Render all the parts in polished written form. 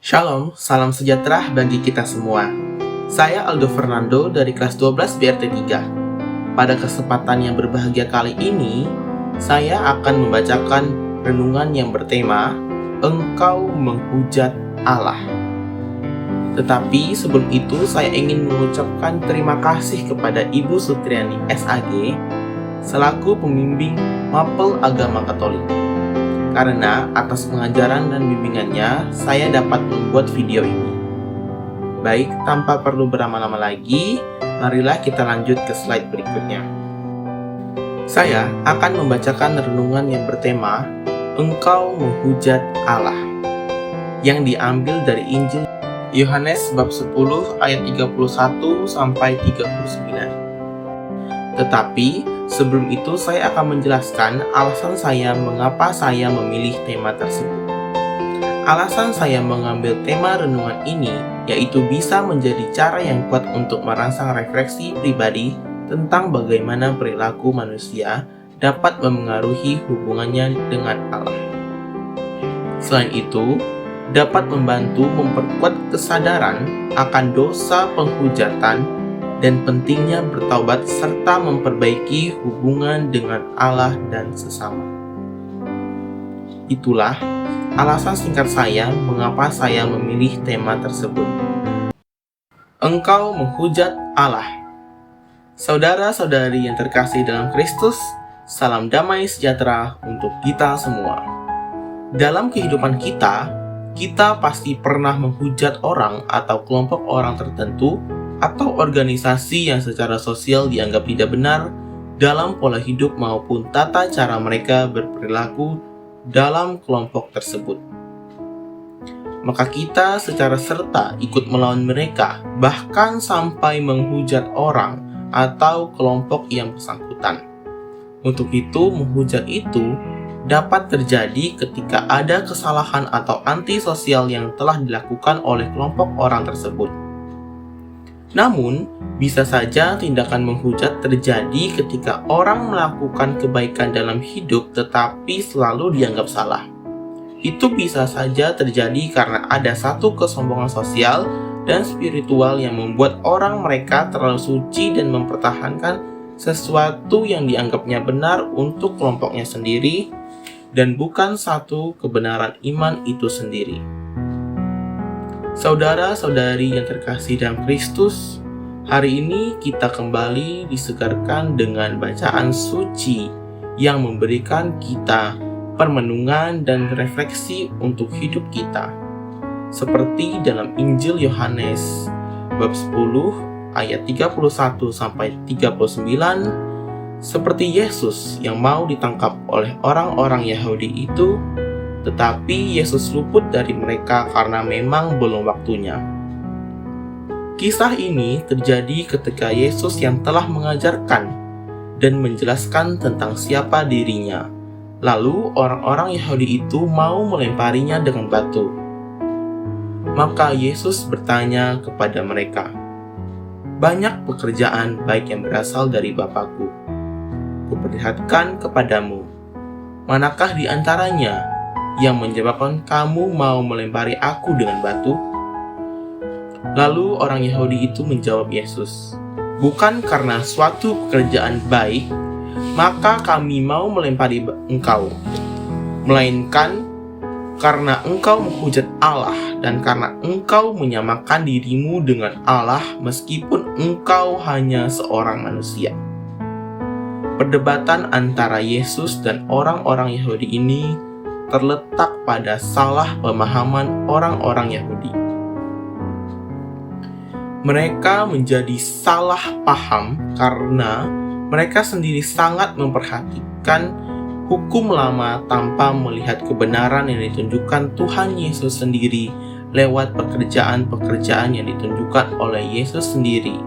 Shalom, salam sejahtera bagi kita semua. Saya Aldo Fernando dari kelas 12 BRT 3. Pada kesempatan yang berbahagia kali ini, saya akan membacakan renungan yang bertema Engkau Menghujat Allah. Tetapi sebelum itu saya ingin mengucapkan terima kasih kepada Ibu Sutriani SAG selaku pembimbing Mapel Agama Katolik. Karena atas pengajaran dan bimbingannya, saya dapat membuat video ini. Baik, tanpa perlu berlama-lama lagi, marilah kita lanjut ke slide berikutnya. Saya akan membacakan renungan yang bertema Engkau Menghujat Allah, yang diambil dari Injil Yohanes bab 10 ayat 31 sampai 39. Tetapi sebelum itu saya akan menjelaskan alasan saya mengapa saya memilih tema tersebut. Alasan saya mengambil tema renungan ini yaitu bisa menjadi cara yang kuat untuk merangsang refleksi pribadi tentang bagaimana perilaku manusia dapat memengaruhi hubungannya dengan Allah. Selain itu, dapat membantu memperkuat kesadaran akan dosa penghujatan dan pentingnya bertaubat serta memperbaiki hubungan dengan Allah dan sesama. Itulah alasan singkat saya mengapa saya memilih tema tersebut. Engkau menghujat Allah. Saudara-saudari yang terkasih dalam Kristus, salam damai sejahtera untuk kita semua. Dalam kehidupan kita pasti pernah menghujat orang atau kelompok orang tertentu atau organisasi yang secara sosial dianggap tidak benar dalam pola hidup maupun tata cara mereka berperilaku dalam kelompok tersebut. Maka kita secara serta ikut melawan mereka, bahkan sampai menghujat orang atau kelompok yang bersangkutan. Untuk itu, menghujat itu dapat terjadi ketika ada kesalahan atau antisosial yang telah dilakukan oleh kelompok orang tersebut. Namun, bisa saja tindakan menghujat terjadi ketika orang melakukan kebaikan dalam hidup tetapi selalu dianggap salah. Itu bisa saja terjadi karena ada satu kesombongan sosial dan spiritual yang membuat orang mereka terlalu suci dan mempertahankan sesuatu yang dianggapnya benar untuk kelompoknya sendiri dan bukan satu kebenaran iman itu sendiri. Saudara-saudari yang terkasih dalam Kristus, hari ini kita kembali disegarkan dengan bacaan suci yang memberikan kita permenungan dan refleksi untuk hidup kita. Seperti dalam Injil Yohanes bab 10 ayat 31 sampai 39, seperti Yesus yang mau ditangkap oleh orang-orang Yahudi itu, tetapi Yesus luput dari mereka karena memang belum waktunya. Kisah ini terjadi ketika Yesus yang telah mengajarkan dan menjelaskan tentang siapa dirinya. Lalu orang-orang Yahudi itu mau melemparinya dengan batu. Maka Yesus bertanya kepada mereka, "Banyak pekerjaan baik yang berasal dari Bapa-Ku. Kuperlihatkan kepadamu, manakah di antaranya yang menyebabkan kamu mau melempari aku dengan batu?" Lalu orang Yahudi itu menjawab Yesus, "Bukan karena suatu pekerjaan baik, maka kami mau melempari engkau, melainkan karena engkau menghujat Allah dan karena engkau menyamakan dirimu dengan Allah meskipun engkau hanya seorang manusia." Perdebatan antara Yesus dan orang-orang Yahudi ini terletak pada salah pemahaman orang-orang Yahudi. Mereka menjadi salah paham karena mereka sendiri sangat memperhatikan hukum lama tanpa melihat kebenaran yang ditunjukkan Tuhan Yesus sendiri lewat pekerjaan-pekerjaan yang ditunjukkan oleh Yesus sendiri.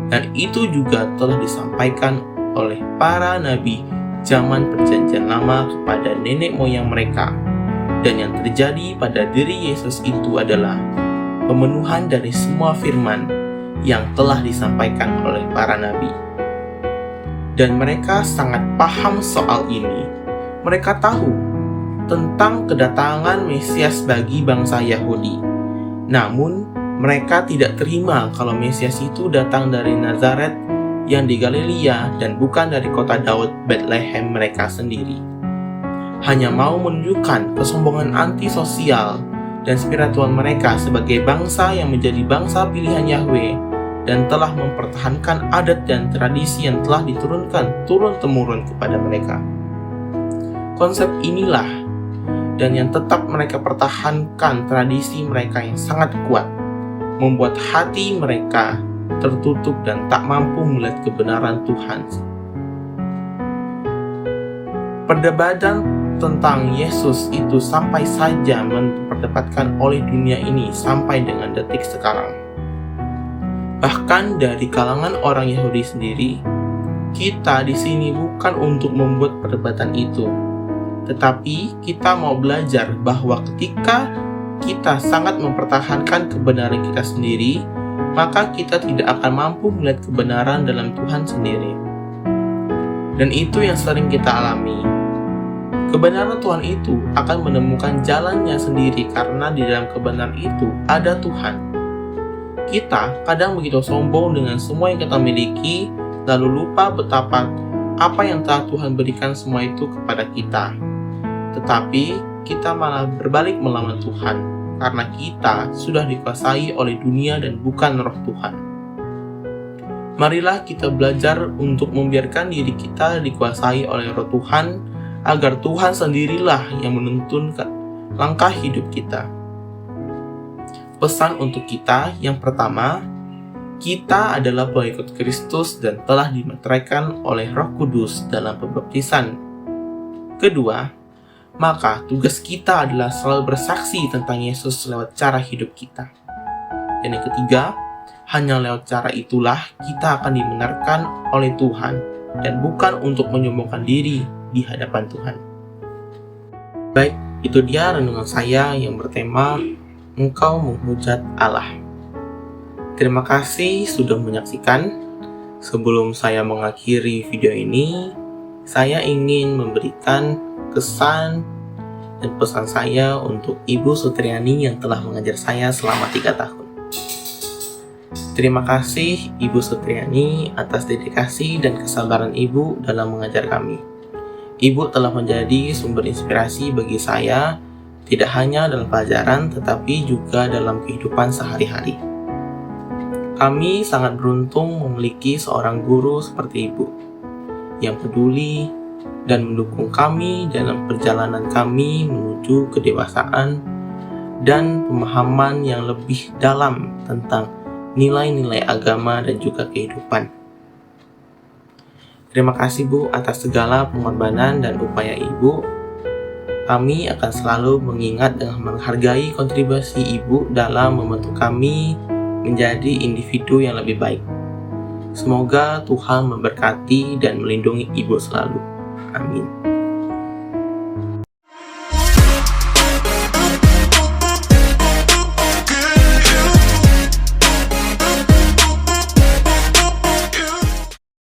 Dan itu juga telah disampaikan oleh para nabi zaman perjanjian lama kepada nenek moyang mereka. Dan yang terjadi pada diri Yesus itu adalah pemenuhan dari semua firman yang telah disampaikan oleh para nabi. Dan mereka sangat paham soal ini. Mereka tahu tentang kedatangan Mesias bagi bangsa Yahudi, Namun, mereka tidak terima kalau Mesias itu datang dari Nazaret yang di Galilea dan bukan dari kota Daud, Bethlehem mereka sendiri. Hanya mau menunjukkan kesombongan antisosial dan spiritual mereka sebagai bangsa yang menjadi bangsa pilihan Yahweh dan telah mempertahankan adat dan tradisi yang telah diturunkan turun-temurun kepada mereka. Konsep inilah dan yang tetap mereka pertahankan tradisi mereka yang sangat kuat, membuat hati mereka tertutup dan tak mampu melihat kebenaran Tuhan. Perdebatan tentang Yesus itu sampai saja memperdebatkan oleh dunia ini sampai dengan detik sekarang. Bahkan dari kalangan orang Yahudi sendiri, kita di sini bukan untuk membuat perdebatan itu, tetapi kita mau belajar bahwa ketika kita sangat mempertahankan kebenaran kita sendiri, maka kita tidak akan mampu melihat kebenaran dalam Tuhan sendiri. Dan itu yang sering kita alami. Kebenaran Tuhan itu akan menemukan jalannya sendiri karena di dalam kebenaran itu ada Tuhan. Kita kadang begitu sombong dengan semua yang kita miliki, lalu lupa betapa apa yang telah Tuhan berikan semua itu kepada kita. Tetapi kita malah berbalik melawan Tuhan, karena kita sudah dikuasai oleh dunia dan bukan roh Tuhan. Marilah kita belajar untuk membiarkan diri kita dikuasai oleh roh Tuhan, agar Tuhan sendirilah yang menuntun langkah hidup kita. Pesan untuk kita yang pertama, kita adalah pengikut Kristus dan telah dimeteraikan oleh Roh Kudus dalam pembaptisan. Kedua, maka tugas kita adalah selalu bersaksi tentang Yesus lewat cara hidup kita. Dan yang ketiga, hanya lewat cara itulah kita akan dibenarkan oleh Tuhan dan bukan untuk menyombongkan diri di hadapan Tuhan. Baik, itu dia renungan saya yang bertema Engkau menghujat Allah. Terima kasih sudah menyaksikan. Sebelum saya mengakhiri video ini, saya ingin memberikan kesan dan pesan saya untuk Ibu Sutriani yang telah mengajar saya selama 3 tahun. Terima kasih Ibu Sutriani atas dedikasi dan kesabaran Ibu dalam mengajar kami. Ibu telah menjadi sumber inspirasi bagi saya, tidak hanya dalam pelajaran tetapi juga dalam kehidupan sehari-hari. Kami sangat beruntung memiliki seorang guru seperti Ibu, yang peduli dan mendukung kami dalam perjalanan kami menuju kedewasaan dan pemahaman yang lebih dalam tentang nilai-nilai agama dan juga kehidupan. Terima kasih Bu atas segala pengorbanan dan upaya Ibu. Kami akan selalu mengingat dan menghargai kontribusi Ibu dalam membentuk kami menjadi individu yang lebih baik. Semoga Tuhan memberkati dan melindungi Ibu selalu. Amin.